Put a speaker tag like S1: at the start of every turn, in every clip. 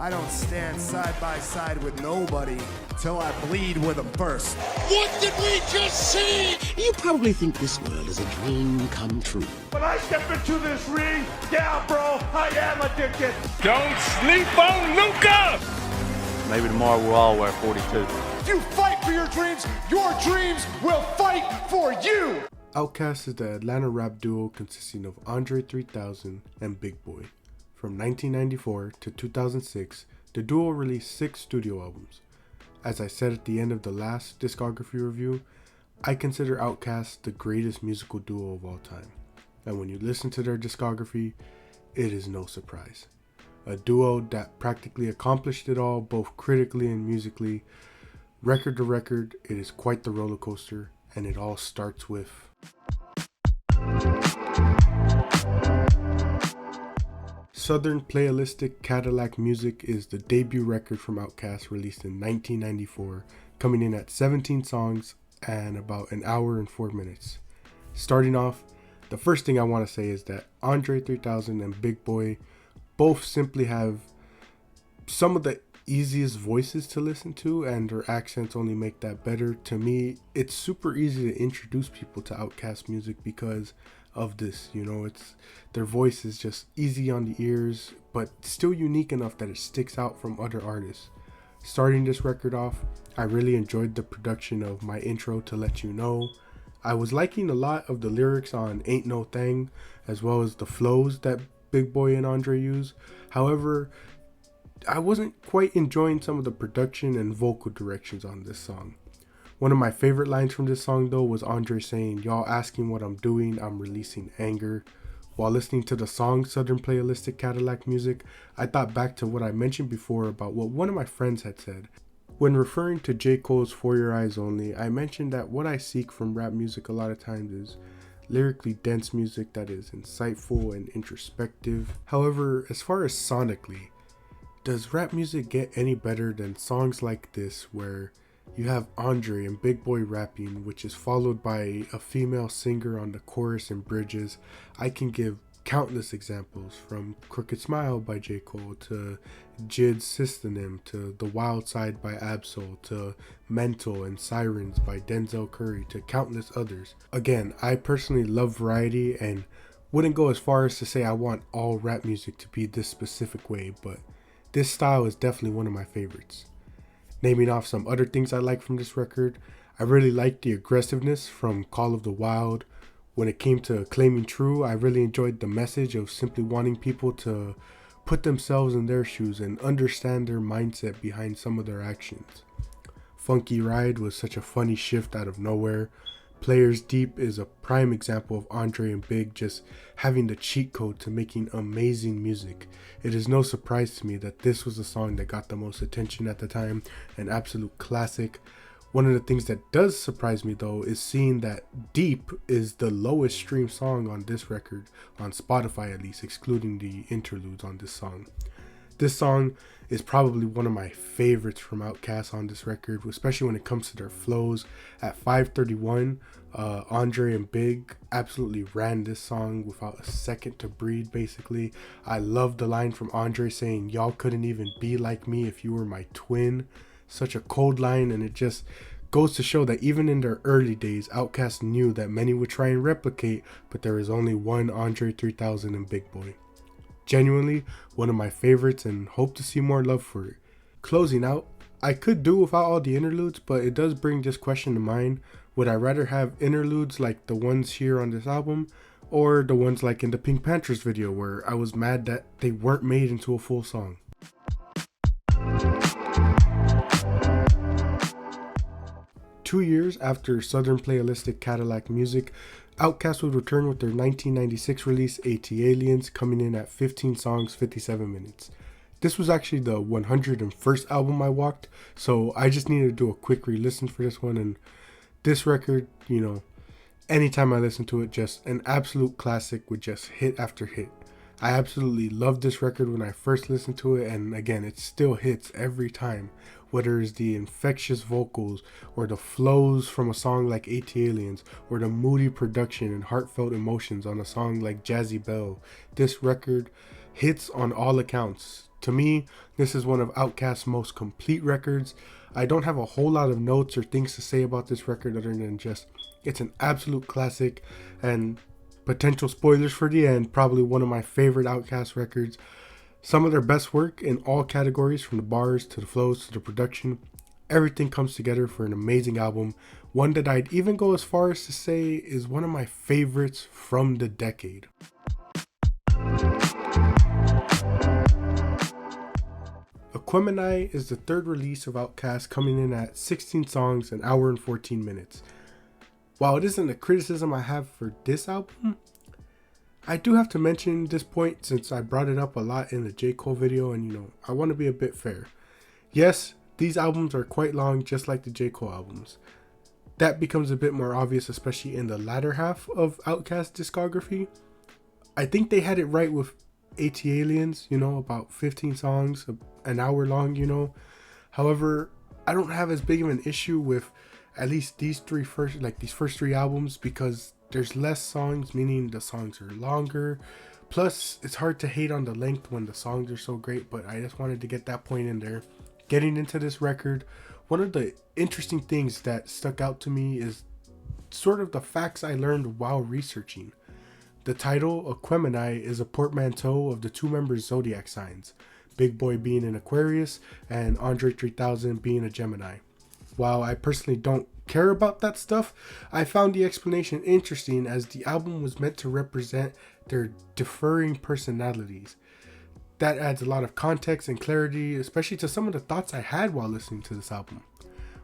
S1: I don't stand side by side with nobody till I bleed with them first.
S2: What did we just see? You probably think this world is a dream come true.
S3: When I step into this ring, yeah, bro, I am addicted.
S4: Don't sleep on Luca!
S5: Maybe tomorrow we'll all wear 42.
S1: If you fight for your dreams will fight for you!
S6: Outkast is the Atlanta rap duo consisting of Andre 3000 and Big Boi. From 1994 to 2006, the duo released 6 studio albums. As I said at the end of the last discography review, I consider Outkast the greatest musical duo of all time. And when you listen to their discography, it is no surprise. A duo that practically accomplished it all, both critically and musically. Record to record, it is quite the roller coaster, and it all starts with Southern Playalistic Cadillac Music is the debut record from Outkast, released in 1994, coming in at 17 songs and about an hour and 4 minutes. Starting off, the first thing I want to say is that Andre 3000 and Big Boi both simply have some of the easiest voices to listen to, and their accents only make that better. To me, it's super easy to introduce people to Outkast music because of this, it's their voice is just easy on the ears, but still unique enough that it sticks out from other artists. Starting this record off, I really enjoyed the production of My Intro to Let You Know. I was liking a lot of the lyrics on Ain't No Thing, as well as the flows that Big Boi and Andre use. However, I wasn't quite enjoying some of the production and vocal directions on this song. One of my favorite lines from this song though was Andre saying, "Y'all asking what I'm doing, I'm releasing anger." While listening to the song Southern Playalistic Cadillac Music, I thought back to what I mentioned before about what one of my friends had said. When referring to J. Cole's For Your Eyes Only, I mentioned that what I seek from rap music a lot of times is lyrically dense music that is insightful and introspective. However, as far as sonically, does rap music get any better than songs like this where you have Andre and Big Boi rapping, which is followed by a female singer on the chorus and bridges? I can give countless examples, from Crooked Smile by J. Cole to Jid's Synonym to The Wild Side by Absol to Mental and Sirens by Denzel Curry to countless others. Again, I personally love variety and wouldn't go as far as to say I want all rap music to be this specific way, but this style is definitely one of my favorites. Naming off some other things I like from this record, I really liked the aggressiveness from Call of the Wild. When it came to Claiming True, I really enjoyed the message of simply wanting people to put themselves in their shoes and understand their mindset behind some of their actions. Funky Ride was such a funny shift out of nowhere. Players Deep is a prime example of Andre and Big just having the cheat code to making amazing music. It is no surprise to me that this was the song that got the most attention at the time, an absolute classic. One of the things that does surprise me though is seeing that Deep is the lowest streamed song on this record, on Spotify at least, excluding the interludes on this song. This song is probably one of my favorites from Outkast on this record, especially when it comes to their flows. At 5:31, Andre and Big absolutely ran this song without a second to breathe, basically. I love the line from Andre saying, "Y'all couldn't even be like me if you were my twin." Such a cold line, and it just goes to show that even in their early days, Outkast knew that many would try and replicate, but there is only one Andre 3000 and Big Boi. Genuinely one of my favorites and hope to see more love for it. Closing out, I could do without all the interludes, but it does bring this question to mind. Would I rather have interludes like the ones here on this album, or the ones like in the Pink Panthers video where I was mad that they weren't made into a full song? Two years after Southern Playalistic Cadillac Music, Outkast would return with their 1996 release ATLiens, coming in at 15 songs, 57 minutes. This was actually the 101st album I walked, so I just needed to do a quick re-listen for this one, and this record, anytime I listen to it, just an absolute classic with just hit after hit. I absolutely loved this record when I first listened to it, and again, it still hits every time. Whether it's the infectious vocals, or the flows from a song like ATLiens, or the moody production and heartfelt emotions on a song like Jazzy Belle, this record hits on all accounts. To me, this is one of Outkast's most complete records. I don't have a whole lot of notes or things to say about this record other than just it's an absolute classic, and potential spoilers for the end, probably one of my favorite Outkast records. Some of their best work in all categories, from the bars to the flows to the production. Everything comes together for an amazing album, one that I'd even go as far as to say is one of my favorites from the decade. Aquemini is the third release of Outkast, coming in at 16 songs, an hour and 14 minutes. While it isn't a criticism I have for this album, I do have to mention this point since I brought it up a lot in the J. Cole video, and I want to be a bit fair. Yes, these albums are quite long, just like the J. Cole albums. That becomes a bit more obvious, especially in the latter half of Outkast's discography. I think they had it right with ATLiens, about 15 songs, an hour long, However, I don't have as big of an issue with at least these first three albums, because there's less songs, meaning the songs are longer. Plus, it's hard to hate on the length when the songs are so great, but I just wanted to get that point in there. Getting into this record, one of the interesting things that stuck out to me is sort of the facts I learned while researching. The title, Aquemini, is a portmanteau of the two members' zodiac signs, Big Boy being an Aquarius and Andre 3000 being a Gemini. While I personally don't care about that stuff, I found the explanation interesting, as the album was meant to represent their differing personalities. That adds a lot of context and clarity, especially to some of the thoughts I had while listening to this album.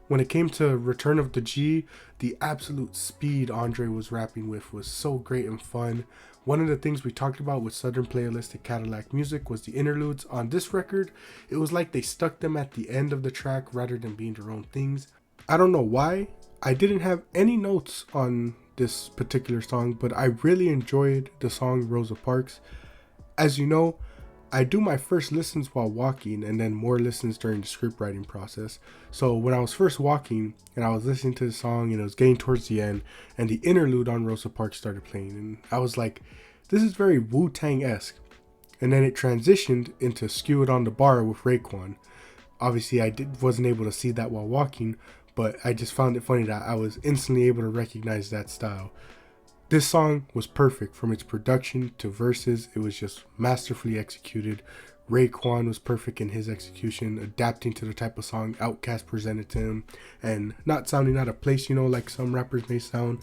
S6: When it came to Return of the G, the absolute speed Andre was rapping with was so great and fun. One of the things we talked about with Southern Playalistic Cadillac music was the interludes. On this record, it was like they stuck them at the end of the track rather than being their own things. I don't know why. I didn't have any notes on this particular song, but I really enjoyed the song Rosa Parks. As you know, I do my first listens while walking and then more listens during the script writing process. So when I was first walking and I was listening to the song and it was getting towards the end and the interlude on Rosa Parks started playing, and I was like, this is very Wu-Tang-esque. And then it transitioned into Skew It on the Bar with Raekwon. Obviously I wasn't able to see that while walking, but I just found it funny that I was instantly able to recognize that style. This song was perfect from its production to verses. It was just masterfully executed. Raekwon was perfect in his execution, adapting to the type of song Outkast presented to him and not sounding out of place, like some rappers may sound.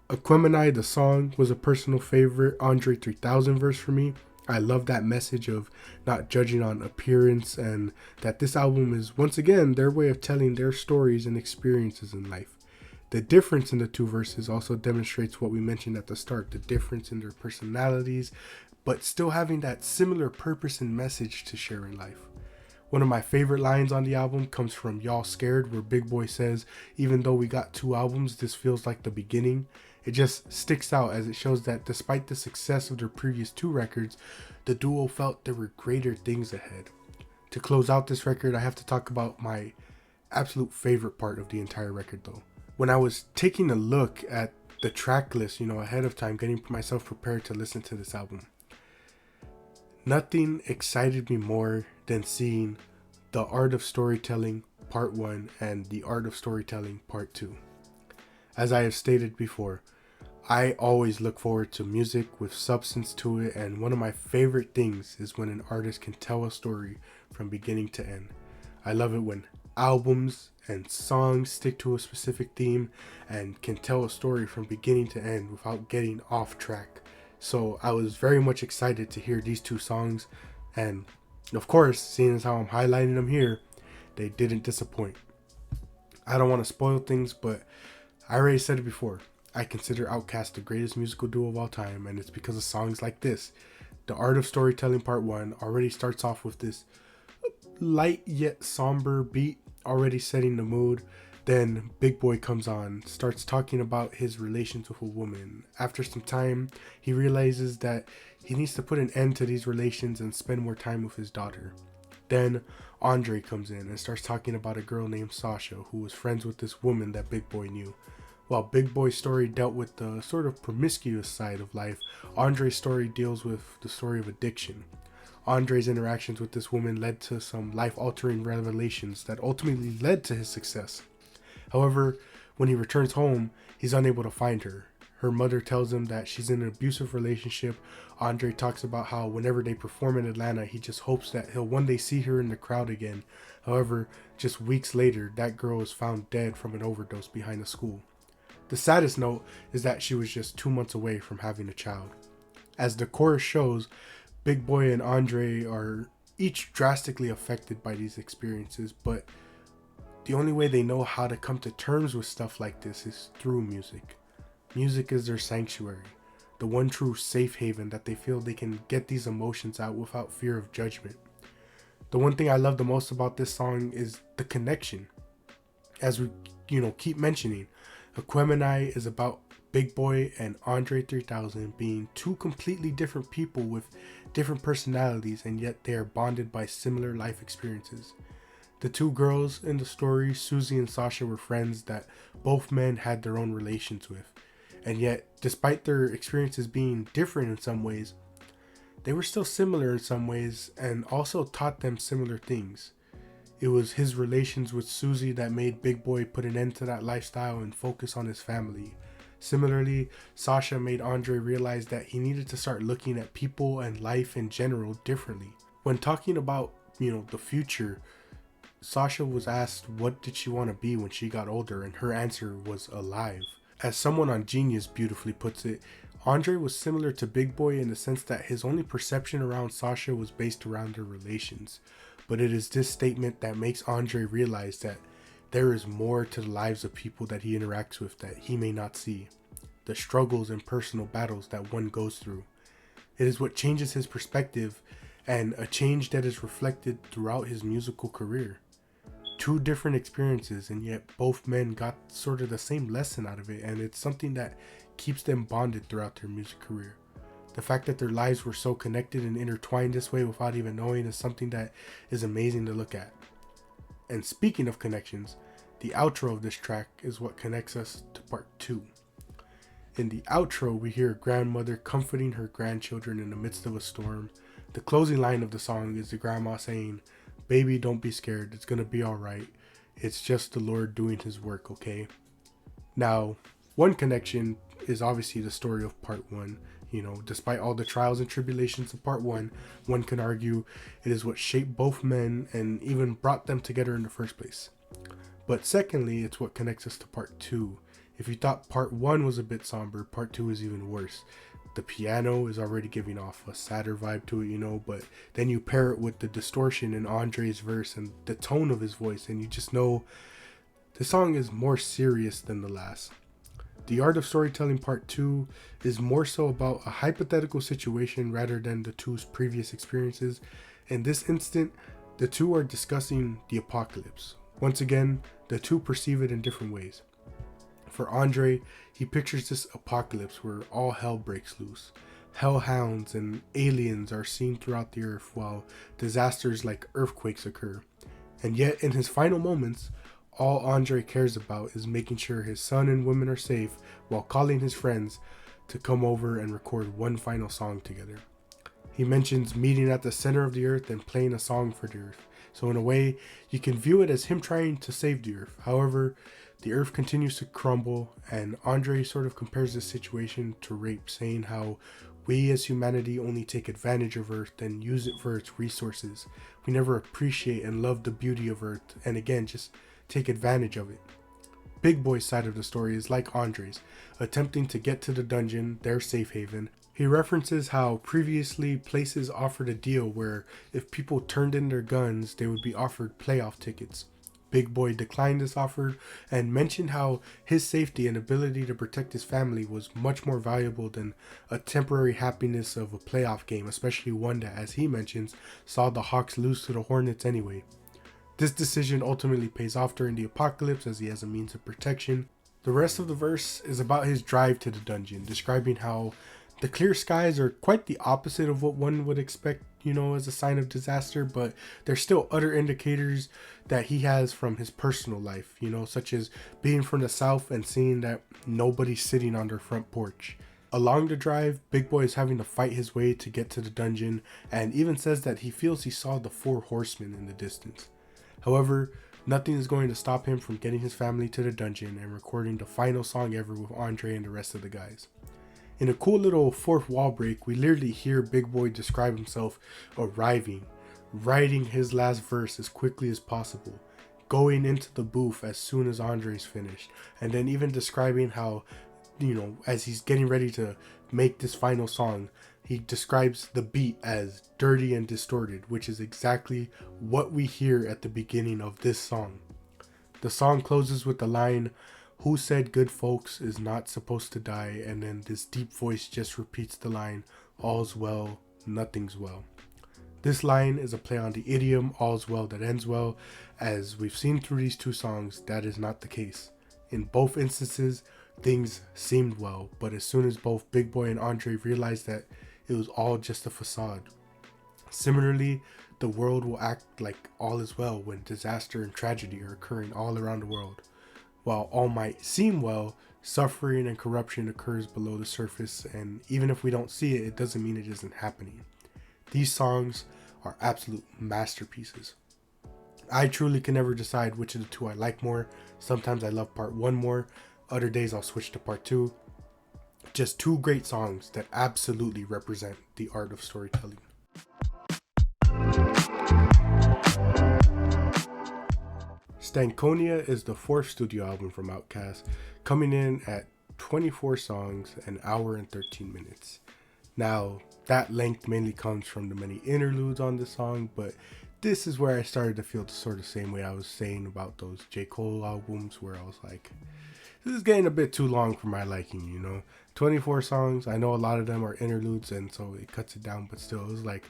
S6: Aquemini, the song, was a personal favorite Andre 3000 verse for me. I love that message of not judging on appearance, and that this album is once again their way of telling their stories and experiences in life. The difference in the two verses also demonstrates what we mentioned at the start, the difference in their personalities, but still having that similar purpose and message to share in life. One of my favorite lines on the album comes from Y'all Scared, where Big Boy says, even though we got 2 albums, this feels like the beginning. It just sticks out as it shows that despite the success of their previous 2 records, the duo felt there were greater things ahead. To close out this record, I have to talk about my absolute favorite part of the entire record though. When I was taking a look at the track list, ahead of time, getting myself prepared to listen to this album, nothing excited me more than seeing The Art of Storytelling Part 1 and The Art of Storytelling Part 2. As I have stated before, I always look forward to music with substance to it, and one of my favorite things is when an artist can tell a story from beginning to end. I love it when albums and songs stick to a specific theme and can tell a story from beginning to end without getting off track. So I was very much excited to hear these 2 songs, and of course, seeing as how I'm highlighting them here, they didn't disappoint. I don't want to spoil things, but I already said it before. I consider Outkast the greatest musical duo of all time, and it's because of songs like this. The Art of Storytelling Part 1 already starts off with this light yet somber beat, already setting the mood. Then Big Boy comes on, starts talking about his relations with a woman. After some time, he realizes that he needs to put an end to these relations and spend more time with his daughter. Then Andre comes in and starts talking about a girl named Sasha who was friends with this woman that Big Boy knew. While Big Boy's story dealt with the sort of promiscuous side of life, Andre's story deals with the story of addiction. Andre's interactions with this woman led to some life-altering revelations that ultimately led to his success. However, when he returns home, he's unable to find her. Her mother tells him that she's in an abusive relationship. Andre talks about how whenever they perform in Atlanta, he just hopes that he'll one day see her in the crowd again. However, just weeks later, that girl is found dead from an overdose behind a school. The saddest note is that she was just 2 months away from having a child. As the chorus shows, Big Boy and Andre are each drastically affected by these experiences, but the only way they know how to come to terms with stuff like this is through music. Music is their sanctuary, the one true safe haven that they feel they can get these emotions out without fear of judgment. The one thing I love the most about this song is the connection. As we, keep mentioning, Aquemini is about Big Boy and Andre 3000 being two completely different people with different personalities, and yet they are bonded by similar life experiences. The two girls in the story, Susie and Sasha, were friends that both men had their own relations with. And yet, despite their experiences being different in some ways, they were still similar in some ways and also taught them similar things. It was his relations with Susie that made Big Boy put an end to that lifestyle and focus on his family. Similarly, Sasha made Andre realize that he needed to start looking at people and life in general differently. When talking about, the future, Sasha was asked what did she want to be when she got older, and her answer was alive. As someone on Genius beautifully puts it, Andre was similar to Big Boy in the sense that his only perception around Sasha was based around their relations. But it is this statement that makes Andre realize that there is more to the lives of people that he interacts with that he may not see. The struggles and personal battles that one goes through. It is what changes his perspective, and a change that is reflected throughout his musical career. Two different experiences, and yet both men got sort of the same lesson out of it, and it's something that keeps them bonded throughout their music career. The fact that their lives were so connected and intertwined this way without even knowing is something that is amazing to look at. And speaking of connections, the outro of this track is what connects us to part 2. In the outro, we hear a grandmother comforting her grandchildren in the midst of a storm. The closing line of the song is the grandma saying, "Baby, don't be scared. It's going to be all right. It's just the Lord doing his work, okay?" Now, one connection is obviously the story of part 1. Despite all the trials and tribulations of part 1, one can argue it is what shaped both men and even brought them together in the first place. But secondly, it's what connects us to part 2. If you thought part 1 was a bit somber, part 2 is even worse. The piano is already giving off a sadder vibe to it, but then you pair it with the distortion in Andre's verse and the tone of his voice, and you just know the song is more serious than the last. The Art of Storytelling Part 2 is more so about a hypothetical situation rather than the two's previous experiences. In this instant, the two are discussing the apocalypse. Once again, the two perceive it in different ways. For Andre, he pictures this apocalypse where all hell breaks loose. Hellhounds and aliens are seen throughout the earth while disasters like earthquakes occur. And yet, in his final moments, all Andre cares about is making sure his son and women are safe while calling his friends to come over and record one final song together. He mentions meeting at the center of the earth and playing a song for the earth. So in a way, you can view it as him trying to save the earth. However, the earth continues to crumble, and Andre sort of compares this situation to rape, saying how we as humanity only take advantage of Earth and use it for its resources. We never appreciate and love the beauty of Earth, and again, just take advantage of it. Big Boy's side of the story is like Andre's, attempting to get to the dungeon, their safe haven. He references how previously places offered a deal where if people turned in their guns, they would be offered playoff tickets. Big Boy declined this offer and mentioned how his safety and ability to protect his family was much more valuable than a temporary happiness of a playoff game, especially one that, as he mentions, saw the Hawks lose to the Hornets anyway. This decision ultimately pays off during the apocalypse as he has a means of protection. The rest of the verse is about his drive to the dungeon, describing how the clear skies are quite the opposite of what one would expect, as a sign of disaster, but there's still other indicators that he has from his personal life, such as being from the south and seeing that nobody's sitting on their front porch. Along the drive, Big Boy is having to fight his way to get to the dungeon, and even says that he feels he saw the 4 horsemen in the distance. However, nothing is going to stop him from getting his family to the dungeon and recording the final song ever with Andre and the rest of the guys. In a cool little fourth wall break, we literally hear Big Boy describe himself arriving, writing his last verse as quickly as possible, going into the booth as soon as Andre's finished, and then even describing how, as he's getting ready to make this final song, he describes the beat as dirty and distorted, which is exactly what we hear at the beginning of this song. The song closes with the line, "Who said good folks is not supposed to die?" And then this deep voice just repeats the line, "All's well, nothing's well." This line is a play on the idiom, "all's well that ends well." As we've seen through these 2 songs, that is not the case. In both instances, things seemed well, but as soon as both Big Boy and Andre realized that it was all just a facade. Similarly, the world will act like all is well when disaster and tragedy are occurring all around the world. While all might seem well, suffering and corruption occurs below the surface, and even if we don't see it, it doesn't mean it isn't happening. These songs are absolute masterpieces. I truly can never decide which of the 2 I like more. Sometimes I love part 1 more, other days I'll switch to part 2. Just 2 great songs that absolutely represent the art of storytelling. Stankonia is the 4th studio album from Outkast, coming in at 24 songs, an hour and 13 minutes. Now, that length mainly comes from the many interludes on the song, but this is where I started to feel the sort of same way I was saying about those J. Cole albums, where I was like, this is getting a bit too long for my liking, 24 songs, I know a lot of them are interludes, and so it cuts it down, but still, it was like,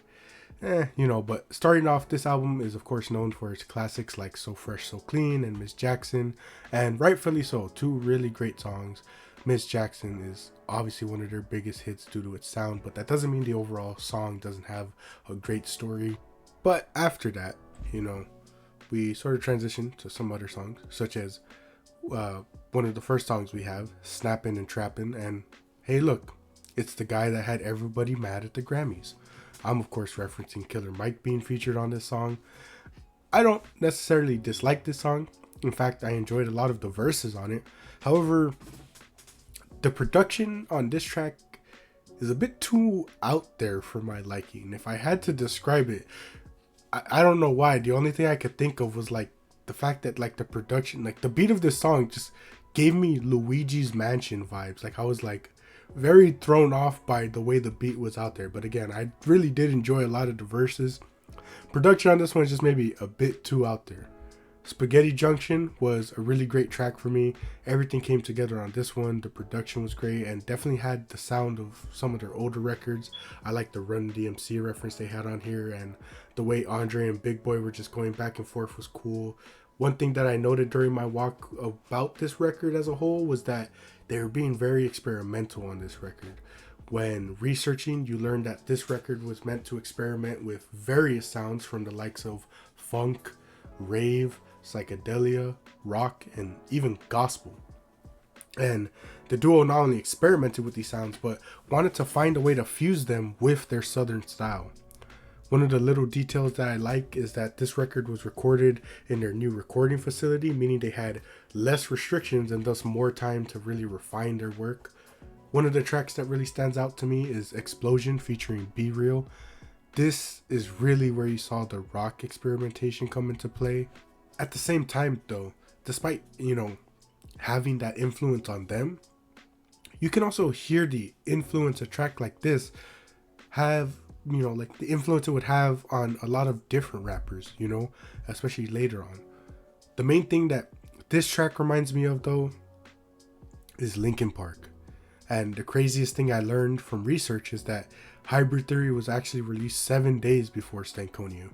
S6: but starting off, this album is of course known for its classics like So Fresh, So Clean and Miss Jackson, and rightfully so, 2 really great songs. Miss Jackson is obviously one of their biggest hits due to its sound, but that doesn't mean the overall song doesn't have a great story. But after that, we sort of transition to some other songs, such as one of the first songs we have, Snappin' and Trappin', and hey look, it's the guy that had everybody mad at the Grammys. I'm of course referencing Killer Mike being featured on this song. I don't necessarily dislike this song. In fact, I enjoyed a lot of the verses on it. However, the production on this track is a bit too out there for my liking. If I had to describe it, I don't know why. The only thing I could think of was like the fact that like the production, like the beat of this song just gave me Luigi's Mansion vibes. Like I was like very thrown off by the way the beat was out there. But again, I really did enjoy a lot of the verses. Production on this one is just maybe a bit too out there. Spaghetti Junction was a really great track for me. Everything came together on this one. The production was great and definitely had the sound of some of their older records. I like the Run DMC reference they had on here, and the way Andre and Big Boy were just going back and forth was cool. One thing that I noted during my walk about this record as a whole was that they were being very experimental on this record. When researching, you learn that this record was meant to experiment with various sounds from the likes of funk, rave, psychedelia, rock, and even gospel. And the duo not only experimented with these sounds, but wanted to find a way to fuse them with their southern style. One of the little details that I like is that this record was recorded in their new recording facility, meaning they had less restrictions and thus more time to really refine their work. One of the tracks that really stands out to me is Explosion featuring Be Real. This is really where you saw the rock experimentation come into play. At the same time though, despite, having that influence on them, you can also hear the influence a track like this have, like the influence it would have on a lot of different rappers, especially later on. The main thing that this track reminds me of though is Linkin Park. And the craziest thing I learned from research is that Hybrid Theory was actually released 7 days before Stankonia.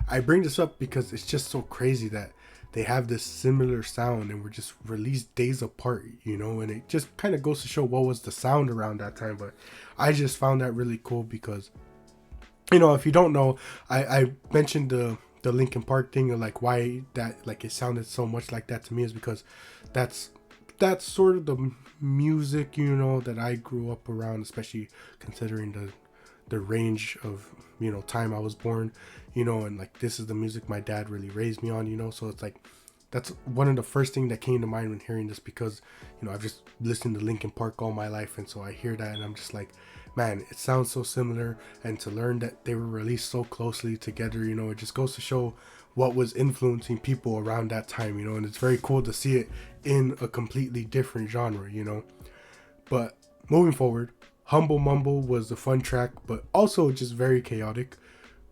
S6: I bring this up because it's just so crazy that they have this similar sound and were just released days apart, and it just kind of goes to show what was the sound around that time. But I just found that really cool because, if you don't know, I mentioned the Linkin Park thing, and like why that, like it sounded so much like that to me is because that's that's sort of the music, you know, that I grew up around, especially considering the range of, you know, time I was born, you know, and like this is the music my dad really raised me on, you know. So it's like that's one of the first thing that came to mind when hearing this, because, you know, I've just listened to Linkin Park all my life, and so I hear that and I'm just like, man, it sounds so similar. And to learn that they were released so closely together, you know, it just goes to show what was influencing people around that time, you know. And it's very cool to see it in a completely different genre, you know. But moving forward, Humble Mumble was a fun track, but also just very chaotic.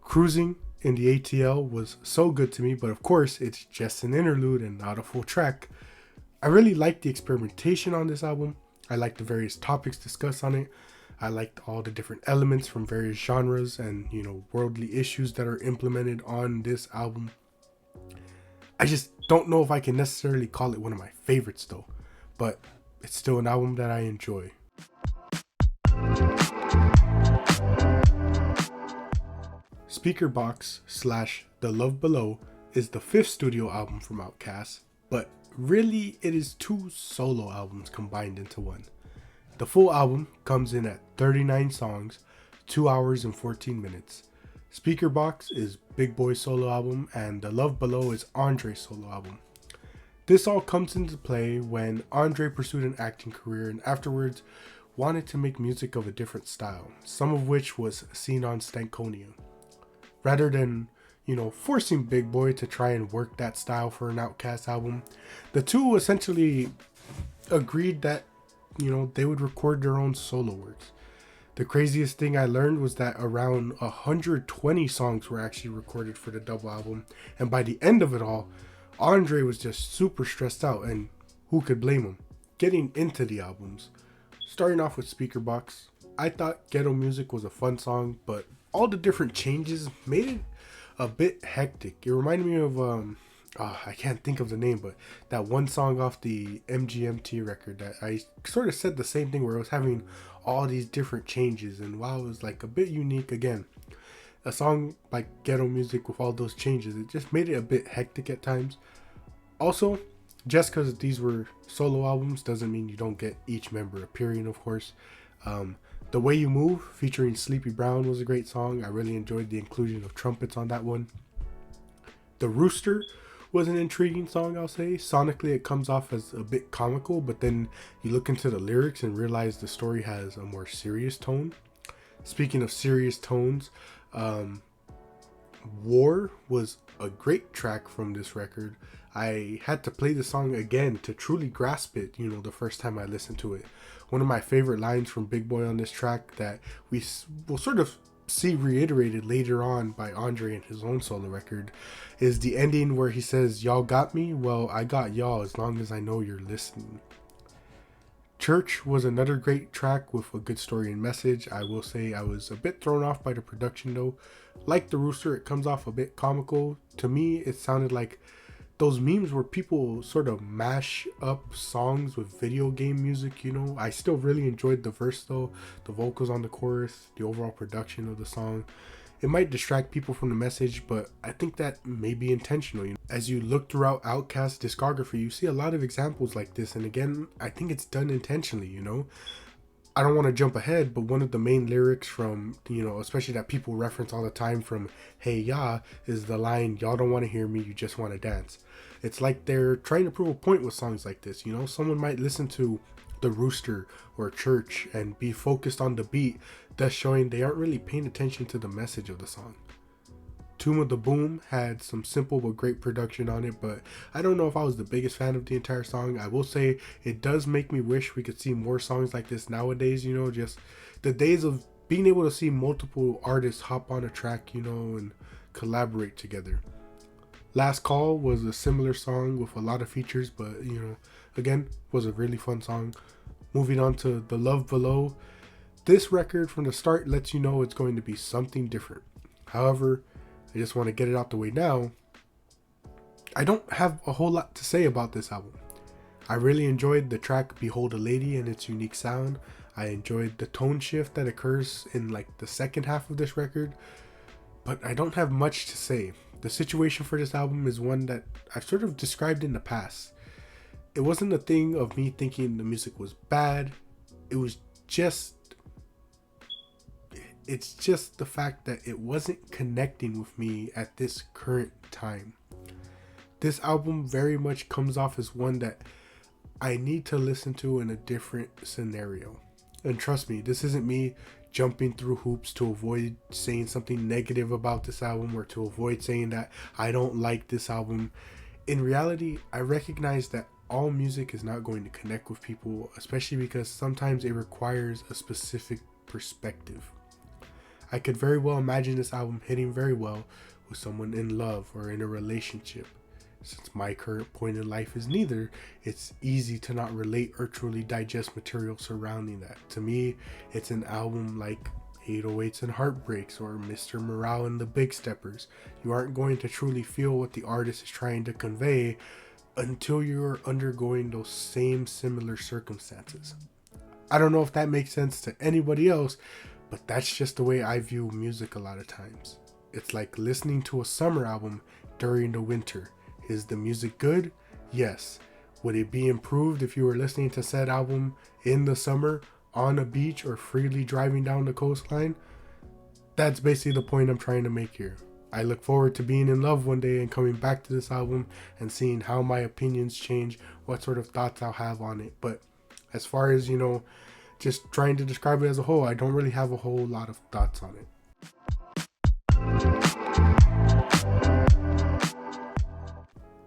S6: Cruising in the ATL was so good to me, but of course it's just an interlude and not a full track. I really liked the experimentation on this album. I liked the various topics discussed on it. I liked all the different elements from various genres and, you know, worldly issues that are implemented on this album. I just don't know if I can necessarily call it one of my favorites though, but it's still an album that I enjoy. Speakerbox / The Love Below is the 5th studio album from Outkast, but really it is 2 solo albums combined into one. The full album comes in at 39 songs, 2 hours and 14 minutes. Speakerbox is Big Boy's solo album, and The Love Below is Andre's solo album. This all comes into play when Andre pursued an acting career and afterwards wanted to make music of a different style, some of which was seen on Stankonia. Rather than, you know, forcing Big Boy to try and work that style for an Outkast album, the two essentially agreed that, you know, they would record their own solo works. The craziest thing I learned was that around 120 songs were actually recorded for the double album, and by the end of it all, Andre was just super stressed out, and who could blame him? Getting into the albums. Starting off with Speakerbox, I thought Ghetto Music was a fun song, but all the different changes made it a bit hectic. It reminded me of I can't think of the name, but that one song off the MGMT record that I sort of said the same thing, where it was having all these different changes, and while it was like a bit unique, again, a song like Ghetto Music with all those changes, it just made it a bit hectic at times. Also, just because these were solo albums doesn't mean you don't get each member appearing, of course. The Way You Move featuring Sleepy Brown was a great song. I really enjoyed the inclusion of trumpets on that one. The Rooster was an intriguing song, I'll say. Sonically, it comes off as a bit comical, but then you look into the lyrics and realize the story has a more serious tone. Speaking of serious tones, War was a great track from this record. I had to play the song again to truly grasp it, you know, the first time I listened to it. One of my favorite lines from Big Boy on this track that we will sort of see reiterated later on by Andre in his own solo record is the ending where he says, "Y'all got me? Well, I got y'all as long as I know you're listening." Church was another great track with a good story and message. I will say I was a bit thrown off by the production though. Like the Rooster, it comes off a bit comical. To me, it sounded like those memes where people sort of mash up songs with video game music, you know. I still really enjoyed the verse though, the vocals on the chorus, the overall production of the song. It might distract people from the message, but I think that may be intentional. You know? As you look throughout Outkast's discography, you see a lot of examples like this, and again, I think it's done intentionally, you know. I don't want to jump ahead, but one of the main lyrics from, you know, especially that people reference all the time from Hey Ya, is the line, "Y'all don't want to hear me, you just want to dance." It's like they're trying to prove a point with songs like this, you know. Someone might listen to The Rooster or Church and be focused on the beat, thus showing they aren't really paying attention to the message of the song. Tomb of the Boom had some simple but great production on it, but I don't know if I was the biggest fan of the entire song. I will say it does make me wish we could see more songs like this nowadays, you know, just the days of being able to see multiple artists hop on a track, you know, and collaborate together. Last Call was a similar song with a lot of features, but, you know, again, was a really fun song. Moving on to The Love Below. This record from the start lets you know it's going to be something different. However, I just want to get it out the way now. I don't have a whole lot to say about this album. I really enjoyed the track Behold a Lady and its unique sound. I enjoyed the tone shift that occurs in like the second half of this record, but I don't have much to say. The situation for this album is one that I've sort of described in the past. it wasn't a thing of me thinking the music was bad. It was just, it's just the fact that it wasn't connecting with me at this current time. This album very much comes off as one that I need to listen to in a different scenario. And trust me, this isn't me jumping through hoops to avoid saying something negative about this album or to avoid saying that I don't like this album. In reality, I recognize that all music is not going to connect with people, especially because sometimes it requires a specific perspective. I could very well imagine this album hitting very well with someone in love or in a relationship. Since my current point in life is neither, it's easy to not relate or truly digest material surrounding that. To me, it's an album like 808s and Heartbreaks or Mr. Morale and the Big Steppers. You aren't going to truly feel what the artist is trying to convey until you're undergoing those same similar circumstances. I don't know if that makes sense to anybody else, but that's just the way I view music a lot of times. It's like listening to a summer album during the winter. Is the music good? Yes. Would it be improved if you were listening to said album in the summer, on a beach, or freely driving down the coastline? That's basically the point I'm trying to make here. I look forward to being in love one day and coming back to this album and seeing how my opinions change, what sort of thoughts I'll have on it. But as far as, just trying to describe it as a whole, I don't really have a whole lot of thoughts on it.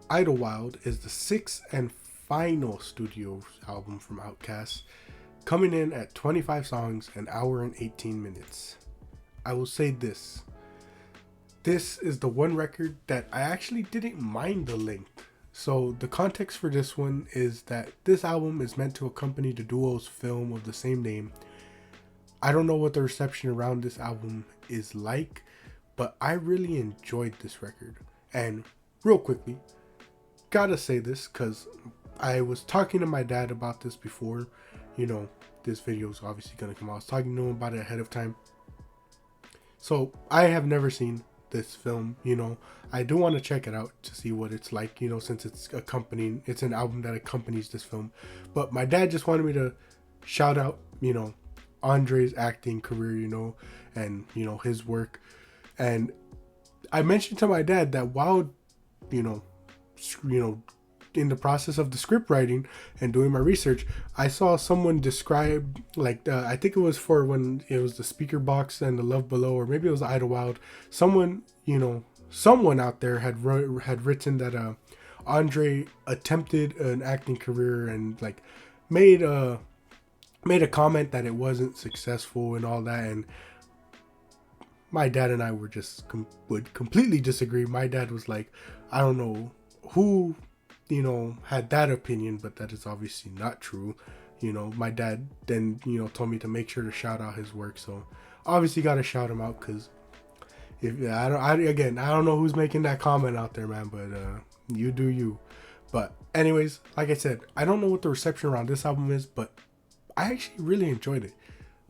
S6: Idlewild is the sixth and final studio album from Outkast, coming in at 25 songs, an hour and 18 minutes. I will say this. This is the one record that I actually didn't mind the length. So the context for this one is that this album is meant to accompany the duo's film of the same name. I don't know what the reception around this album is like, but I really enjoyed this record. And real quickly, gotta say this because I was talking to my dad about this before, this video is obviously gonna come out. I was talking to him about it ahead of time. So I have never seen this film, I do want to check it out to see what it's like, since it's an album that accompanies this film. But my dad just wanted me to shout out, Andre's acting career, and his work. And I mentioned to my dad that while, in the process of the script writing and doing my research, I saw someone describe, I think it was for when it was the Speaker Box and the Love Below, or maybe it was Idlewild. Someone out there had written that Andre attempted an acting career and made a comment that it wasn't successful and all that. And my dad and I were just would completely disagree. My dad was like, I don't know who had that opinion, but that is obviously not true. My dad then told me to make sure to shout out his work, so obviously got to shout him out, because I don't know who's making that comment out there, man, but you do you. But anyways, like I said, I don't know what the reception around this album is, but I actually really enjoyed it.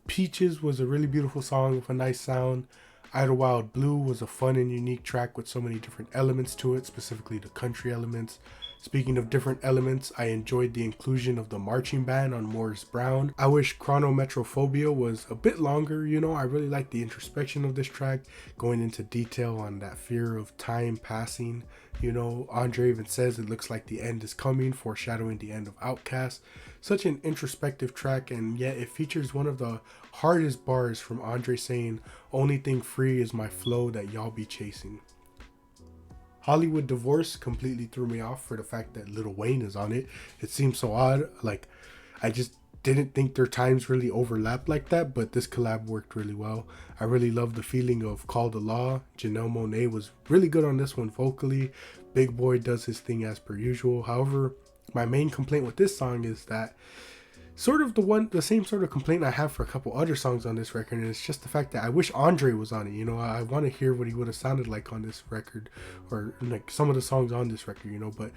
S6: Peaches was a really beautiful song with a nice sound. Idlewild Blue was a fun and unique track with so many different elements to it, specifically the country elements. Speaking of different elements, I enjoyed the inclusion of the marching band on Morris Brown. I wish Chronometrophobia was a bit longer, I really liked the introspection of this track, going into detail on that fear of time passing. Andre even says it looks like the end is coming, foreshadowing the end of Outkast. Such an introspective track, and yet it features one of the hardest bars from Andre saying, "Only thing free is my flow that y'all be chasing." Hollywood Divorce completely threw me off for the fact that Lil Wayne is on it. It seems so odd. I just didn't think their times really overlapped like that, but this collab worked really well. I really love the feeling of Call the Law. Janelle Monáe was really good on this one vocally. Big Boy does his thing as per usual. However, my main complaint with this song is that sort of the same sort of complaint I have for a couple other songs on this record, and it's just the fact that I wish Andre was on it. I want to hear what he would have sounded like on this record, or some of the songs on this record, but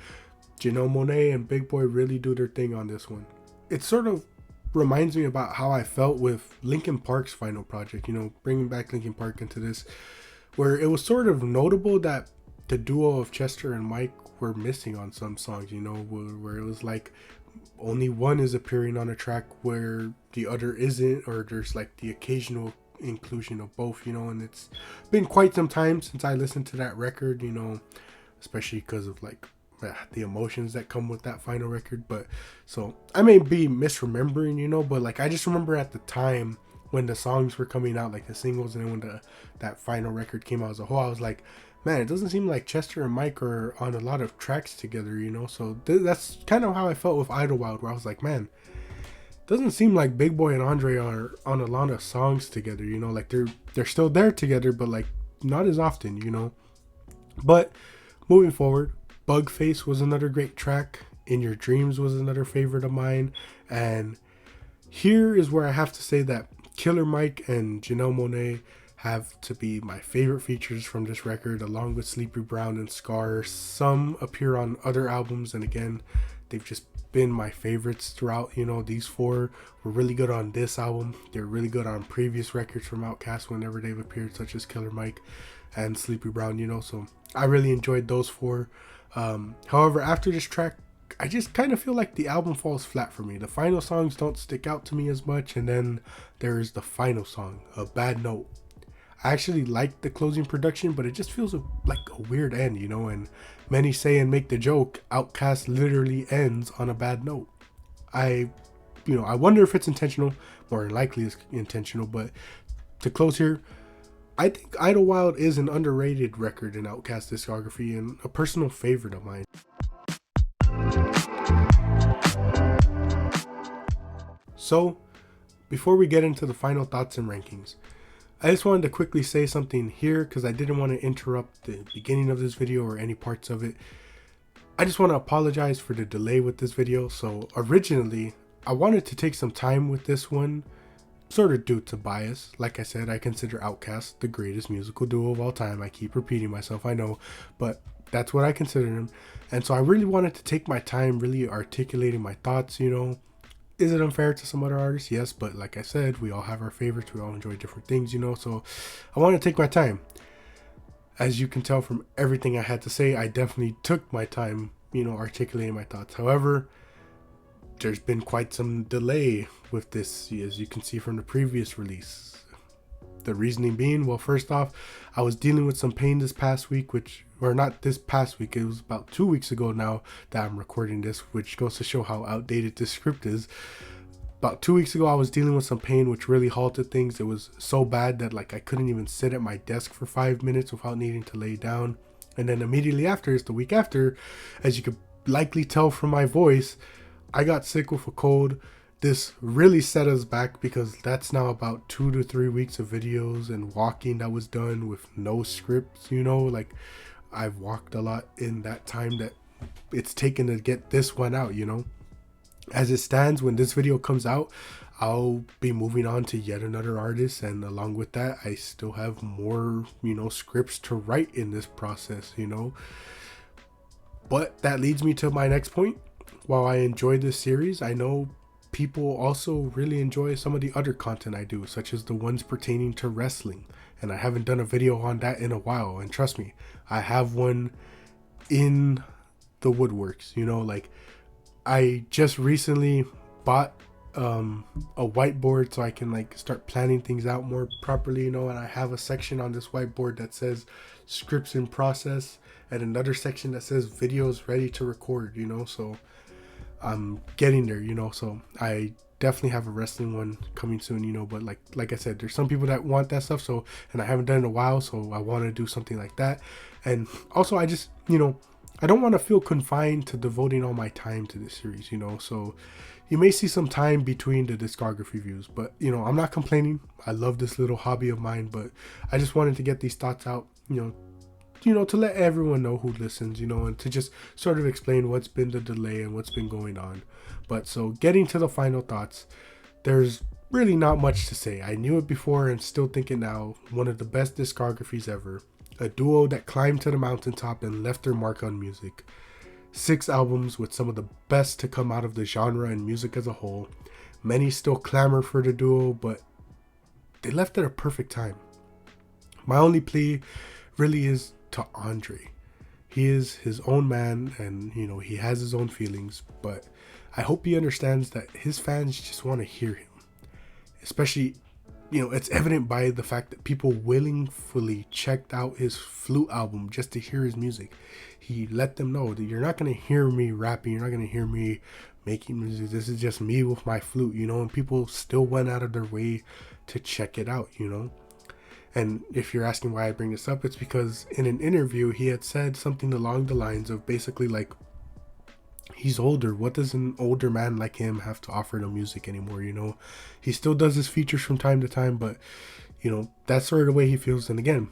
S6: Janelle Monáe and Big Boy really do their thing on this one. It sort of reminds me about how I felt with Linkin Park's final project, bringing back Linkin Park into this, where it was sort of notable that the duo of Chester and Mike were missing on some songs, you know, where it was like only one is appearing on a track where the other isn't, or there's like the occasional inclusion of both, you know. And it's been quite some time since I listened to that record, you know, especially because of like the emotions that come with that final record. But so I may be misremembering, you know, but like I just remember at the time when the songs were coming out, like the singles, and then when that final record came out as a whole, I was like, man, it doesn't seem like Chester and Mike are on a lot of tracks together, you know. So that's kind of how I felt with Idlewild, where I was like, man, doesn't seem like Big Boy and Andre are on a lot of songs together, you know. Like they're still there together, but like not as often, you know. But moving forward, Bugface was another great track. In Your Dreams was another favorite of mine. And here is where I have to say that Killer Mike and Janelle Monáe have to be my favorite features from this record, along with Sleepy Brown and Scar. Some appear on other albums, and again, they've just been my favorites throughout. You know, these four were really good on this album. They're really good on previous records from Outkast whenever they've appeared, such as Killer Mike and Sleepy Brown, you know. So I really enjoyed those four. However, after this track, I just kind of feel like the album falls flat for me. The final songs don't stick out to me as much, and then there's the final song, A Bad Note. I actually like the closing production, but it just feels like a weird end, you know. And many say and make the joke, Outkast literally ends on a bad note. I wonder if it's intentional. More than likely it's intentional. But to close here, I think Idlewild is an underrated record in Outkast discography and a personal favorite of mine. So, before we get into the final thoughts and rankings, I just wanted to quickly say something here because I didn't want to interrupt the beginning of this video or any parts of it. I just want to apologize for the delay with this video. So originally, I wanted to take some time with this one, sort of due to bias. Like I said, I consider Outkast the greatest musical duo of all time. I keep repeating myself, I know, but that's what I consider them. And so I really wanted to take my time really articulating my thoughts, you know. Is it unfair to some other artists? Yes, but like I said, we all have our favorites. We all enjoy different things, you know. So I want to take my time. As you can tell from everything I had to say, I definitely took my time, you know, articulating my thoughts. However, there's been quite some delay with this, as you can see from the previous release. The reasoning being, well, first off, I was dealing with some pain this past week, or not this past week, it was about 2 weeks ago now that I'm recording this, which goes to show how outdated this script is. About 2 weeks ago, I was dealing with some pain, which really halted things. It was so bad that like I couldn't even sit at my desk for 5 minutes without needing to lay down. And then immediately after, it's the week after, as you could likely tell from my voice, I got sick with a cold. This really set us back because that's now about 2 to 3 weeks of videos and walking that was done with no scripts, you know. Like I've walked a lot in that time that it's taken to get this one out, you know. As it stands, when this video comes out, I'll be moving on to yet another artist, and along with that, I still have more, you know, scripts to write in this process, you know. But that leads me to my next point. While I enjoy this series, I know people also really enjoy some of the other content I do, such as the ones pertaining to wrestling, and I haven't done a video on that in a while. And trust me, I have one in the woodworks, you know. Like I just recently bought a whiteboard so I can like start planning things out more properly, you know. And I have a section on this whiteboard that says scripts in process and another section that says videos ready to record, you know. So I'm getting there, you know. So I definitely have a wrestling one coming soon, you know. But like I said, there's some people that want that stuff, so, and I haven't done it in a while, so I want to do something like that. And also I just, you know, I don't want to feel confined to devoting all my time to this series, you know. So you may see some time between the discography views, but you know, I'm not complaining. I love this little hobby of mine, but I just wanted to get these thoughts out, you know, to let everyone know who listens, you know, and to just sort of explain what's been the delay and what's been going on. But so getting to the final thoughts, there's really not much to say. I knew it before and still think it now. One of the best discographies ever. A duo that climbed to the mountaintop and left their mark on music. 6 albums with some of the best to come out of the genre and music as a whole. Many still clamor for the duo, but they left at a perfect time. My only plea really is to Andre. He is his own man, and you know, he has his own feelings, but I hope he understands that his fans just want to hear him. Especially, you know, it's evident by the fact that people willingly checked out his flute album just to hear his music. He let them know that you're not going to hear me rapping, you're not going to hear me making music. This is just me with my flute, you know, and people still went out of their way to check it out, you know. And if you're asking why I bring this up, it's because in an interview he had said something along the lines of basically like, he's older. What does an older man like him have to offer to music anymore? You know, he still does his features from time to time, but you know, that's sort of the way he feels. And again,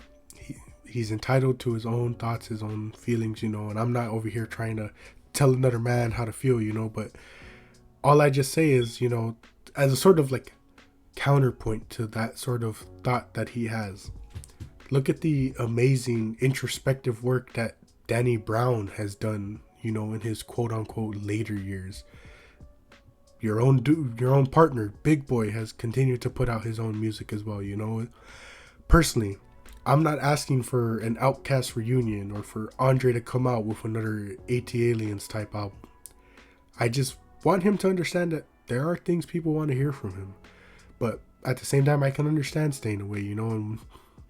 S6: he's entitled to his own thoughts, his own feelings, you know, and I'm not over here trying to tell another man how to feel, you know, but all I just say is, you know, as a sort of like counterpoint to that sort of thought that he has, look at the amazing introspective work that Danny Brown has done, you know, in his quote unquote later years. Your own partner, Big Boy, has continued to put out his own music as well, you know. Personally, I'm not asking for an Outkast reunion or for Andre to come out with another ATLiens type album. I just want him to understand that there are things people want to hear from him. But at the same time, I can understand staying away, you know, and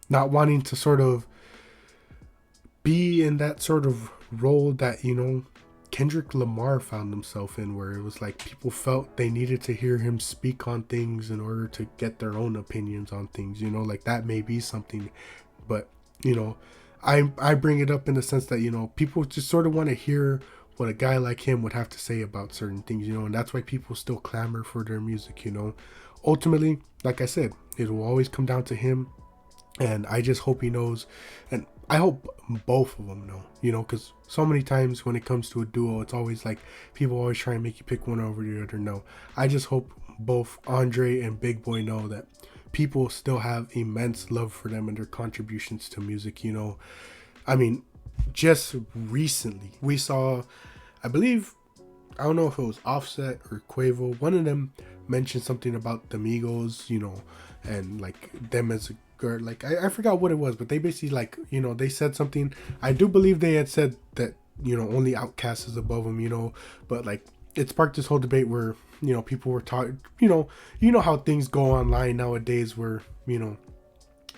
S6: not wanting to sort of be in that sort of role that, you know, Kendrick Lamar found himself in, where it was like people felt they needed to hear him speak on things in order to get their own opinions on things, you know, like that may be something. But, you know, I bring it up in the sense that, you know, people just sort of want to hear what a guy like him would have to say about certain things, you know, and that's why people still clamor for their music, you know. Ultimately, like I said, it will always come down to him, and I just hope he knows, and I hope both of them know, you know, because so many times when it comes to a duo, it's always like people always try and make you pick one over the other. No, I just hope both Andre and Big Boy know that people still have immense love for them and their contributions to music, you know. I mean, just recently we saw, I believe, I don't know if it was Offset or Quavo, one of them mentioned something about the Migos, you know, and like them as a girl, like I forgot what it was, but they basically, like, you know, they said something. I do believe they had said that, you know, only Outkast is above them, you know, but like it sparked this whole debate where, you know, people were talking, you know how things go online nowadays, where, you know,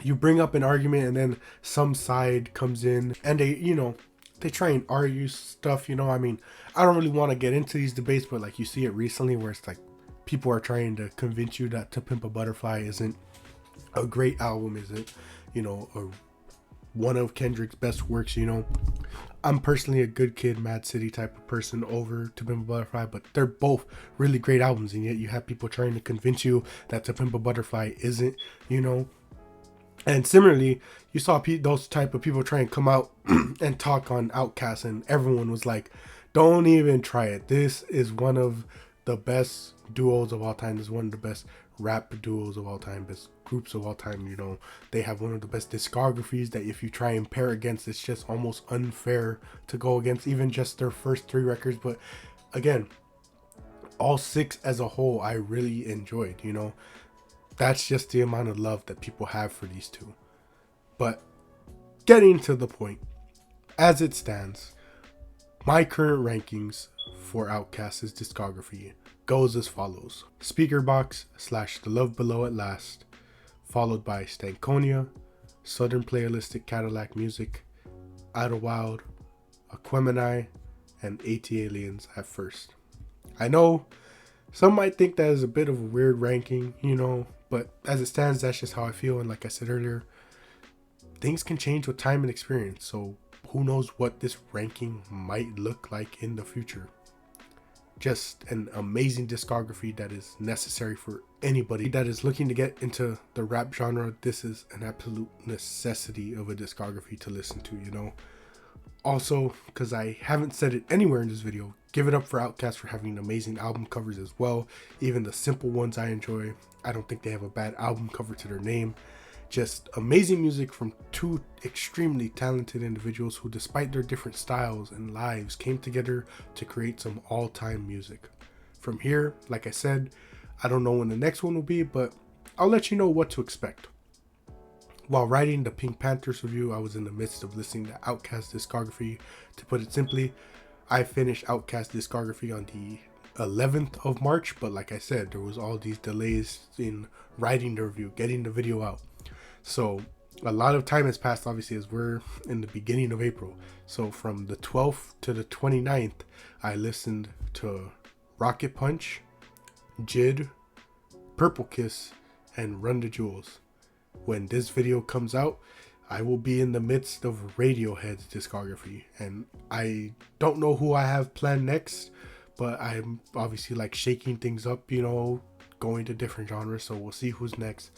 S6: you bring up an argument and then some side comes in and they, you know, they try and argue stuff, you know. I mean, I don't really want to get into these debates, but like you see it recently where it's like people are trying to convince you that To Pimp a Butterfly isn't a great album, isn't, you know, one of Kendrick's best works, you know. I'm personally a Good Kid, Mad City type of person over To Pimp a Butterfly, but they're both really great albums, and yet you have people trying to convince you that To Pimp a Butterfly isn't, you know. And similarly, you saw those type of people try and come out and talk on Outkast, and everyone was like, don't even try it. This is one of the best duos of all time. This is one of the best rap duos of all time, best groups of all time, you know. They have one of the best discographies that if you try and pair against, it's just almost unfair to go against even just their first 3 records. But again, all 6 as a whole, I really enjoyed, you know. That's just the amount of love that people have for these two. But getting to the point, as it stands, my current rankings for Outkast's discography goes as follows: Speakerbox / The Love Below at Last, followed by Stankonia, Southern Playalistic Cadillac Music, Idlewild, Aquemini, and ATLiens at first. I know some might think that is a bit of a weird ranking, you know, but as it stands, that's just how I feel. And like I said earlier, things can change with time and experience, so who knows what this ranking might look like in the future. Just an amazing discography that is necessary for anybody that is looking to get into the rap genre. This is an absolute necessity of a discography to listen to, you know. Also, because I haven't said it anywhere in this video, give it up for Outkast for having amazing album covers as well. Even the simple ones I enjoy. I don't think they have a bad album cover to their name. Just amazing music from 2 extremely talented individuals who, despite their different styles and lives, came together to create some all-time music. From here, like I said, I don't know when the next one will be, but I'll let you know what to expect. While writing the Pink Panthers review, I was in the midst of listening to Outkast Discography. To put it simply, I finished Outkast Discography on the 11th of March, but like I said, there was all these delays in writing the review, getting the video out. So a lot of time has passed, obviously, as we're in the beginning of April. So from the 12th to the 29th, I listened to Rocket Punch, Jid, Purple Kiss, and Run the Jewels. When this video comes out, I will be in the midst of Radiohead's discography, and I don't know who I have planned next, but I'm obviously like shaking things up, you know, going to different genres, so we'll see who's next.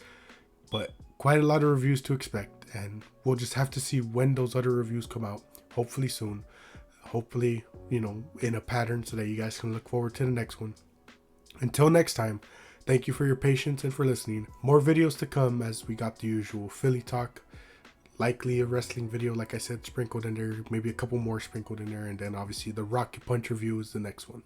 S6: But quite a lot of reviews to expect, and we'll just have to see when those other reviews come out. Hopefully soon, hopefully, you know, in a pattern so that you guys can look forward to the next one. Until next time, thank you for your patience and for listening. More videos to come, as we got the usual Philly talk, likely a wrestling video, like I said, sprinkled in there, maybe a couple more sprinkled in there, and then obviously the Rocket Punch review is the next one.